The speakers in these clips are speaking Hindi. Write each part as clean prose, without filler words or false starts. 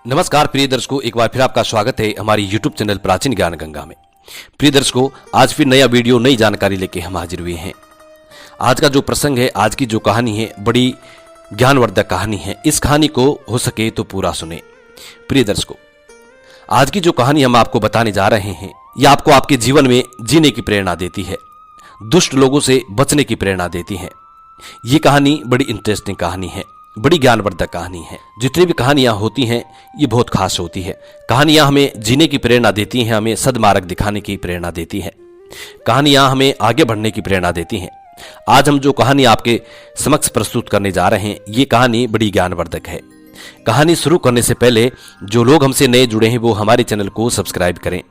नमस्कार प्रिय दर्शकों, एक बार फिर आपका स्वागत है हमारी YouTube चैनल प्राचीन ज्ञान गंगा में। प्रिय दर्शकों, आज फिर नया वीडियो नई जानकारी लेके हम हाजिर हुए हैं। आज का जो प्रसंग है, आज की जो कहानी है, बड़ी ज्ञानवर्धक कहानी है। इस कहानी को हो सके तो पूरा सुने। प्रिय दर्शकों, आज की जो कहानी हम आपको बताने जा रहे हैं, यह आपको आपके जीवन में जीने की प्रेरणा देती है, दुष्ट लोगों से बचने की प्रेरणा देती है। ये कहानी बड़ी इंटरेस्टिंग कहानी है, बड़ी ज्ञानवर्धक कहानी है। जितनी भी कहानियां होती हैं ये बहुत खास होती है। कहानियां हमें जीने की प्रेरणा देती हैं, हमें सद्मार्ग दिखाने की प्रेरणा देती हैं, कहानियां हमें आगे बढ़ने की प्रेरणा देती हैं। आज हम जो कहानी आपके समक्ष प्रस्तुत करने जा रहे हैं, ये कहानी बड़ी ज्ञानवर्धक है। कहानी शुरू करने से पहले जो लोग हमसे नए जुड़े हैं वो हमारे चैनल को सब्सक्राइब करें,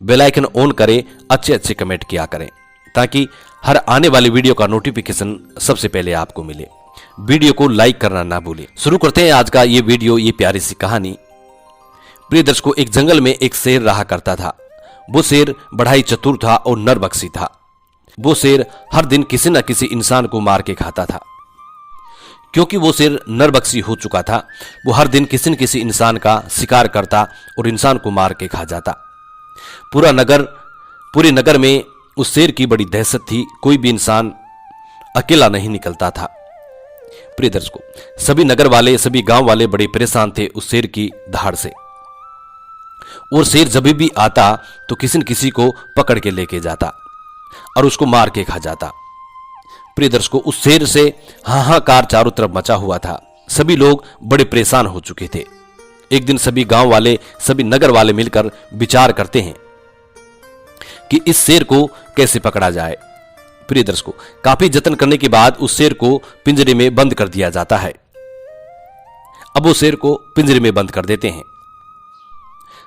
बेल आइकन ऑन करें, अच्छे अच्छे कमेंट किया करें ताकि हर आने वाली वीडियो का नोटिफिकेशन सबसे पहले आपको मिले। वीडियो को लाइक करना ना भूलें। शुरू करते हैं आज का ये वीडियो, ये प्यारी सी कहानी। प्रिय दर्शकों, एक जंगल में एक शेर रहा करता था। वो शेर बड़ा ही चतुर था और नरभक्षी था। वो शेर हर दिन किसी न किसी इंसान को मार के खाता था। क्योंकि वो शेर नरभक्षी हो चुका था, वो हर दिन किसी न किसी इंसान का शिकार करता और इंसान को मार के खा जाता। पूरे नगर में उस शेर की बड़ी दहशत थी। कोई भी इंसान अकेला नहीं निकलता था। प्रिय दर्शकों, सभी नगर वाले, सभी गांव वाले बड़े परेशान थे उस शेर की धाड़ से। और शेर जब भी आता तो किसी न किसी को पकड़ के लेके जाता और उसको मार के खा जाता। प्रिय दर्शकों, उस शेर से हाहाकार चारों तरफ मचा हुआ था। सभी लोग बड़े परेशान हो चुके थे। एक दिन सभी गांव वाले, सभी नगर वाले मिलकर विचार करते हैं कि इस शेर को कैसे पकड़ा जाए। प्रिय दर्शकों, काफी जतन करने के बाद उस शेर को पिंजरे में बंद कर दिया जाता है। अब वो शेर को पिंजरे में बंद कर देते हैं।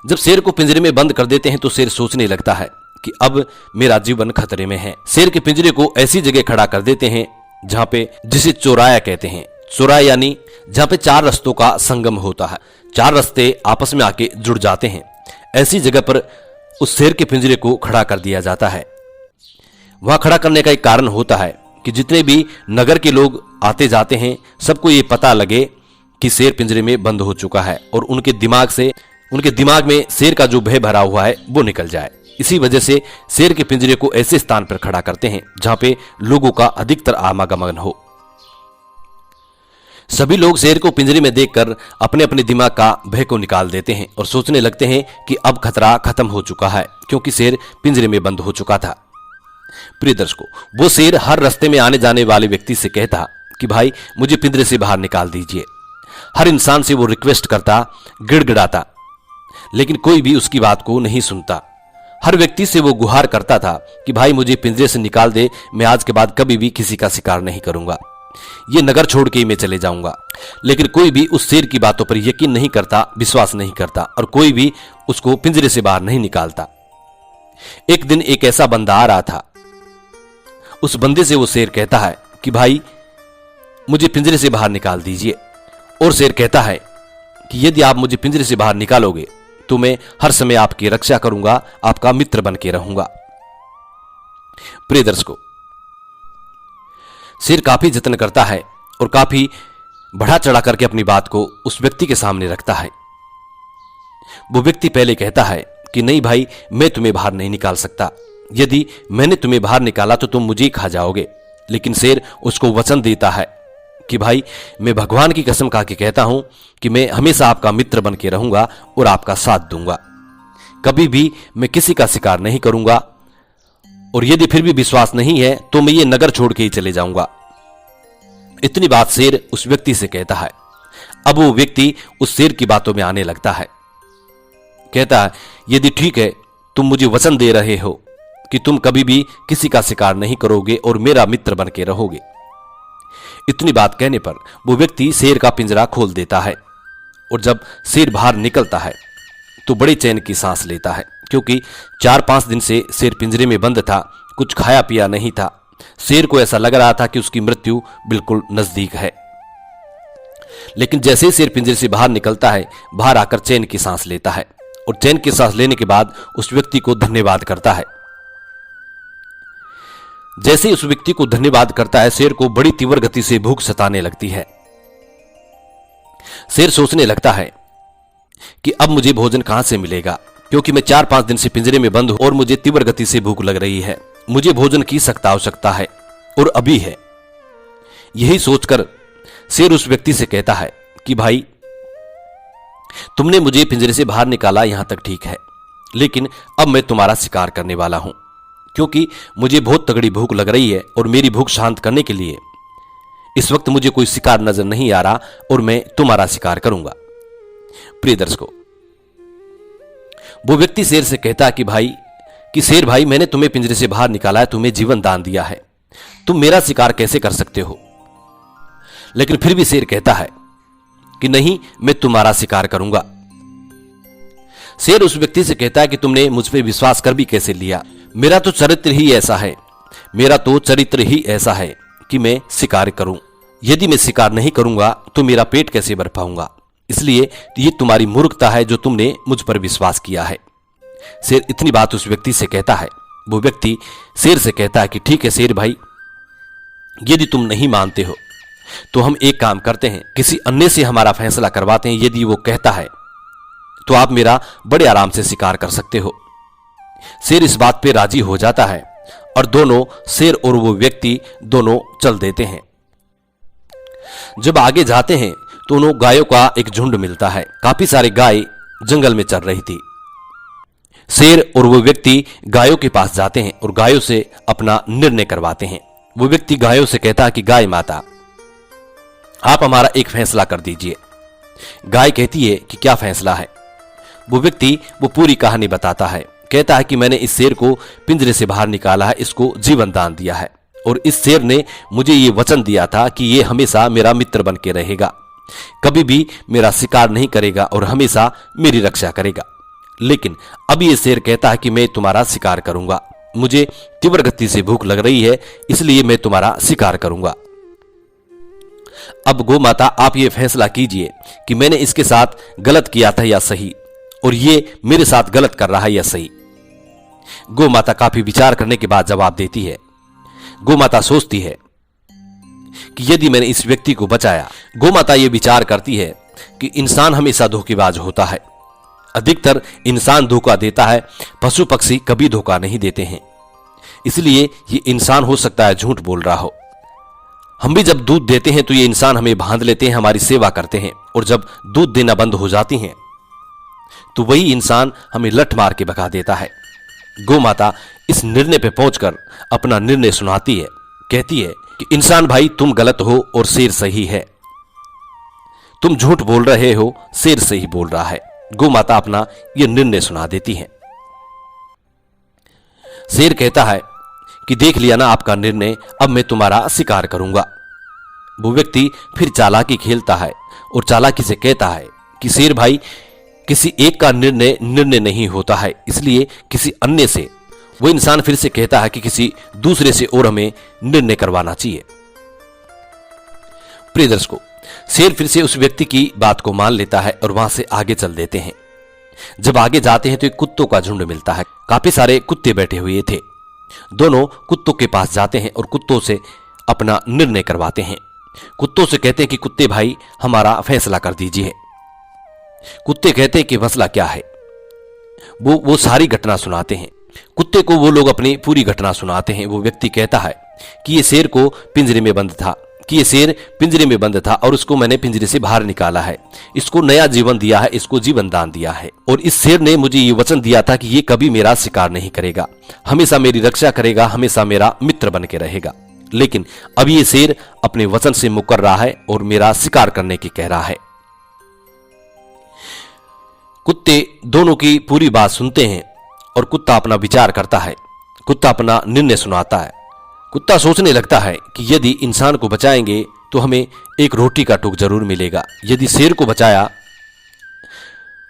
जब शेर को पिंजरे में बंद कर देते हैं तो शेर सोचने लगता है कि अब मेरा जीवन खतरे में है। शेर के पिंजरे को ऐसी जगह खड़ा कर देते हैं जहां पे, जिसे चौराया कहते हैं। चौराया यानी जहां पे चार रस्तों का संगम होता है, चार रास्ते आपस में आके जुड़ जाते हैं। ऐसी जगह पर उस शेर के पिंजरे को खड़ा कर दिया जाता है। वहां खड़ा करने का एक कारण होता है कि जितने भी नगर के लोग आते जाते हैं, सबको ये पता लगे कि शेर पिंजरे में बंद हो चुका है और उनके दिमाग में शेर का जो भय भरा हुआ है वो निकल जाए। इसी वजह से शेर के पिंजरे को ऐसे स्थान पर खड़ा करते हैं जहां पे लोगों का अधिकतर आवागमन हो। सभी लोग शेर को पिंजरे में देखकर अपने अपने दिमाग का भय को निकाल देते हैं और सोचने लगते हैं कि अब खतरा खत्म हो चुका है, क्योंकि शेर पिंजरे में बंद हो चुका था। प्रिय दर्शकों, वो शेर हर रास्ते में आने जाने वाले व्यक्ति से कहता कि भाई मुझे पिंजरे से बाहर निकाल दीजिए। हर इंसान से वो रिक्वेस्ट करता, गिड़गिड़ाता, लेकिन कोई भी उसकी बात को नहीं सुनता। हर व्यक्ति से वो गुहार करता था कि भाई मुझे पिंजरे से निकाल दे, मैं आज के बाद कभी भी किसी का शिकार नहीं करूंगा, ये नगर छोड़ के ही मैं चले जाऊंगा। लेकिन कोई भी उस शेर की बातों पर यकीन नहीं करता, विश्वास नहीं करता और कोई भी उसको पिंजरे से बाहर नहीं निकालता। एक दिन एक ऐसा बंदा आ रहा था। उस बंदे से वो शेर कहता है कि भाई मुझे पिंजरे से बाहर निकाल दीजिए। और शेर कहता है कि यदि आप मुझे पिंजरे से बाहर निकालोगे तो मैं हर समय आपकी रक्षा करूंगा, आपका मित्र बन के रहूंगा। प्रिय दर्शकों, शेर काफी जतन करता है और काफी बढ़ा चढ़ा करके अपनी बात को उस व्यक्ति के सामने रखता है। वो व्यक्ति पहले कहता है कि नहीं भाई, मैं तुम्हें बाहर नहीं निकाल सकता, यदि मैंने तुम्हें बाहर निकाला तो तुम मुझे ही खा जाओगे। लेकिन शेर उसको वचन देता है कि भाई मैं भगवान की कसम खा के कहता हूं कि मैं हमेशा आपका मित्र बन के रहूंगा और आपका साथ दूंगा, कभी भी मैं किसी का शिकार नहीं करूंगा, और यदि फिर भी विश्वास नहीं है तो मैं ये नगर छोड़ के ही चले जाऊंगा। इतनी बात शेर उस व्यक्ति से कहता है। अब वो व्यक्ति उस शेर की बातों में आने लगता है। कहता है, यदि ठीक है, तुम मुझे वचन दे रहे हो कि तुम कभी भी किसी का शिकार नहीं करोगे और मेरा मित्र बन के रहोगे। इतनी बात कहने पर वो व्यक्ति शेर का पिंजरा खोल देता है और जब शेर बाहर निकलता है तो बड़े चैन की सांस लेता है, क्योंकि 4-5 दिन से शेर पिंजरे में बंद था, कुछ खाया पिया नहीं था। शेर को ऐसा लग रहा था कि उसकी मृत्यु बिल्कुल नजदीक है। लेकिन जैसे ही शेर पिंजरे से बाहर निकलता है, बाहर आकर चैन की सांस लेता है और चैन की सांस लेने के बाद उस व्यक्ति को धन्यवाद करता है। जैसे ही उस व्यक्ति को धन्यवाद करता है, शेर को बड़ी तीव्र गति से भूख सताने लगती है। शेर सोचने लगता है कि अब मुझे भोजन कहां से मिलेगा, क्योंकि मैं 4-5 दिन से पिंजरे में बंद हूं और मुझे तीव्र गति से भूख लग रही है। मुझे भोजन की सख्त आवश्यकता है और अभी है। यही सोचकर शेर उस व्यक्ति से कहता है कि भाई, तुमने मुझे पिंजरे से बाहर निकाला, यहां तक ठीक है, लेकिन अब मैं तुम्हारा शिकार करने वाला हूं, क्योंकि मुझे बहुत तगड़ी भूख लग रही है और मेरी भूख शांत करने के लिए इस वक्त मुझे कोई शिकार नजर नहीं आ रहा और मैं तुम्हारा शिकार करूंगा। प्रिय दर्शकों, वो व्यक्ति शेर से कहता है कि शेर भाई, मैंने तुम्हें पिंजरे से बाहर निकाला है, तुम्हें जीवन दान दिया है, तुम मेरा शिकार कैसे कर सकते हो? लेकिन फिर भी शेर कहता है कि नहीं, मैं तुम्हारा शिकार करूंगा। शेर उस व्यक्ति से कहता है कि तुमने मुझ पर विश्वास कर भी कैसे लिया? मेरा तो चरित्र ही ऐसा है कि मैं शिकार करूं। यदि मैं शिकार नहीं करूंगा तो मेरा पेट कैसे भर पाऊंगा? इसलिए ये तुम्हारी मूर्खता है जो तुमने मुझ पर विश्वास किया है। शेर इतनी बात उस व्यक्ति से कहता है। वो व्यक्ति शेर से कहता है कि ठीक है शेर भाई, यदि तुम नहीं मानते हो तो हम एक काम करते हैं, किसी अन्य से हमारा फैसला करवाते हैं। यदि वो कहता है तो आप मेरा बड़े आराम से शिकार कर सकते हो। शेर इस बात पे राजी हो जाता है और दोनों, शेर और वो व्यक्ति दोनों चल देते हैं। जब आगे जाते हैं तो उन्होंने गायों का एक झुंड मिलता है। काफी सारे गाय जंगल में चल रही थी। शेर और वो व्यक्ति गायों के पास जाते हैं और गायों से अपना निर्णय करवाते हैं। वो व्यक्ति गायों से कहता है कि गाय माता, आप हमारा एक फैसला कर दीजिए। गाय कहती है कि क्या फैसला है? वो व्यक्ति वो पूरी कहानी बताता है। कहता है कि मैंने इस शेर को पिंजरे से बाहर निकाला है, इसको जीवन दान दिया है, और इस शेर ने मुझे ये वचन दिया था कि ये हमेशा मेरा मित्र बन के रहेगा, कभी भी मेरा शिकार नहीं करेगा और हमेशा मेरी रक्षा करेगा। लेकिन अब ये शेर कहता है कि मैं तुम्हारा शिकार करूंगा, मुझे तीव्र गति से भूख लग रही है, इसलिए मैं तुम्हारा शिकार करूंगा। अब गौ माता, आप ये फैसला कीजिए कि मैंने इसके साथ गलत किया था या सही, और ये मेरे साथ गलत कर रहा है या सही। गौ माता काफी विचार करने के बाद जवाब देती है। गौ माता सोचती है कि यदि मैंने इस व्यक्ति को बचाया, गौ माता ये विचार करती है कि इंसान हमेशा धोखेबाज होता है। अधिकतर इंसान धोखा देता है, पशु पक्षी कभी धोखा नहीं देते हैं। इसलिए ये इंसान हो सकता है झूठ बोल रहा हो। हम भी जब दूध देते हैं तो ये इंसान हमें बांध लेते हैं, हमारी सेवा करते हैं, और जब दूध देना बंद हो जाती हैं तो वही इंसान हमें लठ मार के भगा देता है। गौ माता इस निर्णय पे पहुंचकर अपना निर्णय सुनाती है। कहती है कि इंसान भाई, तुम गलत हो और शेर सही है, तुम झूठ बोल रहे हो, शेर सही बोल रहा है। गौ माता अपना यह निर्णय सुना देती है। शेर कहता है कि देख लिया ना आपका निर्णय, अब मैं तुम्हारा शिकार करूंगा। वो व्यक्ति फिर चालाकी खेलता है और चालाकी से कहता है कि शेर भाई, किसी एक का निर्णय नहीं होता है, इसलिए किसी अन्य से। वो इंसान फिर से कहता है कि किसी दूसरे से और हमें निर्णय करवाना चाहिए। प्रिय दर्शकों, शेर फिर से उस व्यक्ति की बात को मान लेता है और वहां से आगे चल देते हैं। जब आगे जाते हैं तो एक कुत्तों का झुंड मिलता है। काफी सारे कुत्ते बैठे हुए थे। दोनों कुत्तों के पास जाते हैं और कुत्तों से अपना निर्णय करवाते हैं। कुत्तों से कहते हैं कि कुत्ते भाई, हमारा फैसला कर दीजिए। कुत्ते कहते हैं कि मसला क्या है? वो सारी घटना सुनाते हैं। कुत्ते को वो लोग अपनी पूरी घटना सुनाते हैं। वो व्यक्ति कहता है कि ये शेर को पिंजरे में बंद था और उसको मैंने पिंजरे से बाहर निकाला है, इसको नया जीवन दिया है, इसको जीवन दान दिया है, और इस शेर ने मुझे ये वचन दिया था कि ये कभी मेरा शिकार नहीं करेगा, हमेशा मेरी रक्षा करेगा, हमेशा मेरा मित्र बन के रहेगा। लेकिन अब ये शेर अपने वचन से मुकर रहा है और मेरा शिकार करने की कह रहा है। कुत्ते दोनों की पूरी बात सुनते हैं और कुत्ता अपना विचार करता है। कुत्ता अपना निर्णय सुनाता है। कुत्ता सोचने लगता है कि यदि इंसान को बचाएंगे तो हमें एक रोटी का टुक जरूर मिलेगा। यदि शेर को बचाया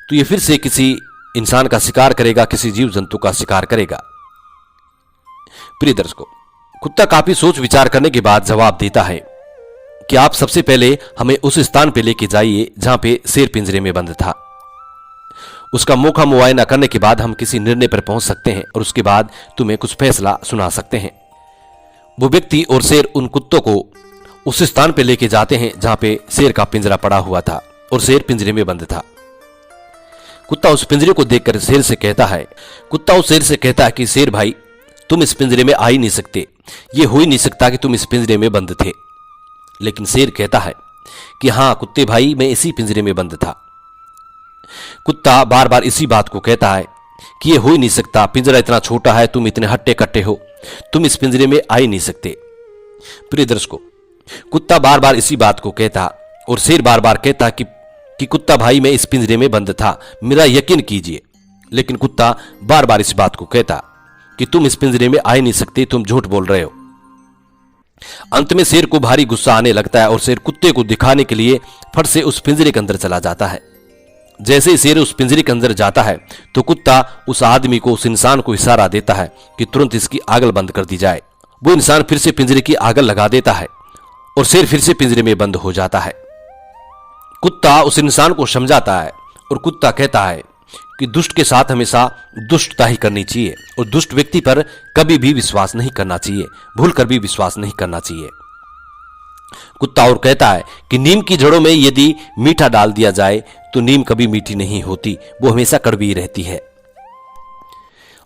तो ये फिर से किसी इंसान का शिकार करेगा, किसी जीव जंतु का शिकार करेगा। प्रिय दर्शकों, कुत्ता काफी सोच विचार करने के बाद जवाब देता है कि आप सबसे पहले हमें उस स्थान पे लेके जाइए जहां पे शेर पिंजरे में बंद था। उसका मुखा मुआयना करने के बाद हम किसी निर्णय पर पहुंच सकते हैं और उसके बाद तुम्हें कुछ फैसला सुना सकते हैं। वो व्यक्ति और शेर उन कुत्तों को उस स्थान पे लेके जाते हैं जहां पे शेर का पिंजरा पड़ा हुआ था और शेर पिंजरे में बंद था। कुत्ता उस पिंजरे को देखकर शेर से कहता है कि शेर भाई, तुम इस पिंजरे में आ ही नहीं सकते, ये हो ही नहीं सकता कि तुम इस पिंजरे में बंद थे। लेकिन शेर कहता है कि हां कुत्ते भाई, मैं इसी पिंजरे में बंद था। कुत्ता बार बार इसी बात को कहता है कि ये हो ही नहीं सकता, पिंजरा इतना छोटा है, तुम इतने हट्टे कट्टे हो, तुम इस पिंजरे में आ ही नहीं सकते। प्रिय दर्शकों, कुत्ता बार बार इसी बात को कहता और शेर बार बार कहता कि कुत्ता भाई, मैं इस पिंजरे में बंद था, मेरा यकीन कीजिए। लेकिन कुत्ता बार बार इस बात को कहता कि तुम इस पिंजरे में आ ही नहीं सकते, तुम झूठ बोल रहे हो। अंत में शेर को भारी गुस्सा आने लगता है और शेर कुत्ते को दिखाने के लिए फट से उस पिंजरे के अंदर चला जाता है। जैसे ही शेर उस पिंजरे के अंदर जाता है तो कुत्ता उस आदमी को, उस इंसान को इशारा देता है कि तुरंत इसकी आगल बंद कर दी जाए। वो इंसान फिर से पिंजरे की आगल लगा देता है और शेर फिर से पिंजरे में बंद हो जाता है। कुत्ता उस इंसान को समझाता है और कुत्ता कहता है कि दुष्ट के साथ हमेशा दुष्टता ही करनी चाहिए और दुष्ट व्यक्ति पर कभी भी विश्वास नहीं करना चाहिए, भूल कर भी विश्वास नहीं करना चाहिए। कुत्ता और कहता है कि नीम की जड़ों में यदि मीठा डाल दिया जाए तो नीम कभी मीठी नहीं होती, वो हमेशा कड़वी रहती है।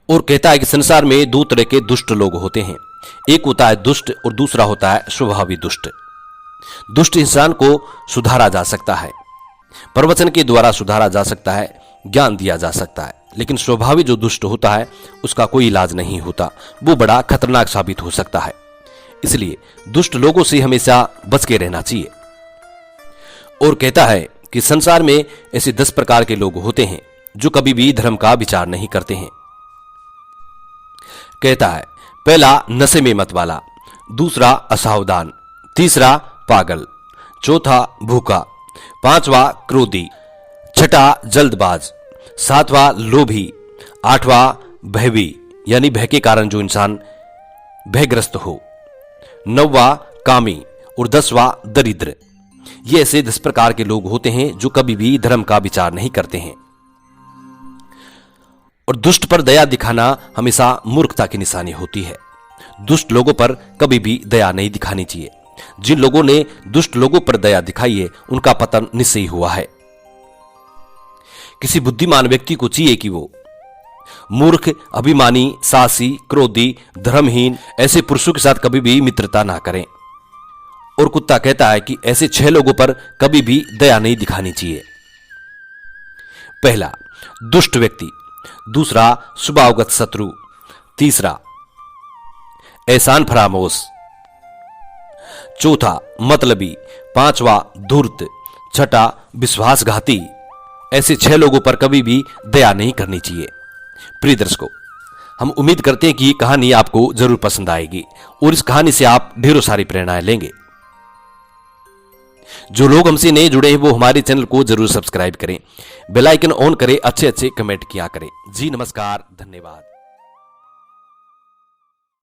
और कहता है कि संसार में दो तरह के दुष्ट लोग होते हैं, एक होता है दुष्ट और दूसरा होता है स्वभावी दुष्ट। दुष्ट इंसान को सुधारा जा सकता है, प्रवचन के द्वारा सुधारा जा सकता है, ज्ञान दिया जा सकता है, लेकिन स्वभावी जो दुष्ट होता है उसका कोई इलाज नहीं होता, वो बड़ा खतरनाक साबित हो सकता है। इसलिए दुष्ट लोगों से हमेशा बच के रहना चाहिए। और कहता है कि संसार में ऐसे 10 प्रकार के लोग होते हैं जो कभी भी धर्म का विचार नहीं करते हैं। कहता है, पहला नशे में मत वाला, दूसरा असावधान, तीसरा पागल, चौथा भूखा, पांचवा क्रोधी, छठा जल्दबाज, सातवां लोभी, आठवां भयवी यानी भय के कारण जो इंसान भयग्रस्त हो, नौवां कामी और 10वां दरिद्र। ये ऐसे 10 प्रकार के लोग होते हैं जो कभी भी धर्म का विचार नहीं करते हैं। और दुष्ट पर दया दिखाना हमेशा मूर्खता की निशानी होती है। दुष्ट लोगों पर कभी भी दया नहीं दिखानी चाहिए। जिन लोगों ने दुष्ट लोगों पर दया दिखाई है उनका पतन निश्चय हुआ है। किसी बुद्धिमान व्यक्ति को चाहिए कि वो मूर्ख, अभिमानी, साहसी, क्रोधी, धर्महीन ऐसे पुरुषों के साथ कभी भी मित्रता ना करें। और कुत्ता कहता है कि ऐसे 6 लोगों पर कभी भी दया नहीं दिखानी चाहिए। पहला दुष्ट व्यक्ति, दूसरा स्वभावगत शत्रु, तीसरा एहसान फरामोश, चौथा मतलबी, पांचवा धूर्त, छठा विश्वासघाती। ऐसे 6 लोगों पर कभी भी दया नहीं करनी चाहिए। प्रिय दर्शकों, हम उम्मीद करते हैं कि ये कहानी आपको जरूर पसंद आएगी और इस कहानी से आप ढेरों सारी प्रेरणाएं लेंगे। जो लोग हमसे नए जुड़े हैं वो हमारे चैनल को जरूर सब्सक्राइब करें, बेल आइकन ऑन करें, अच्छे अच्छे कमेंट किया करें। जी नमस्कार, धन्यवाद।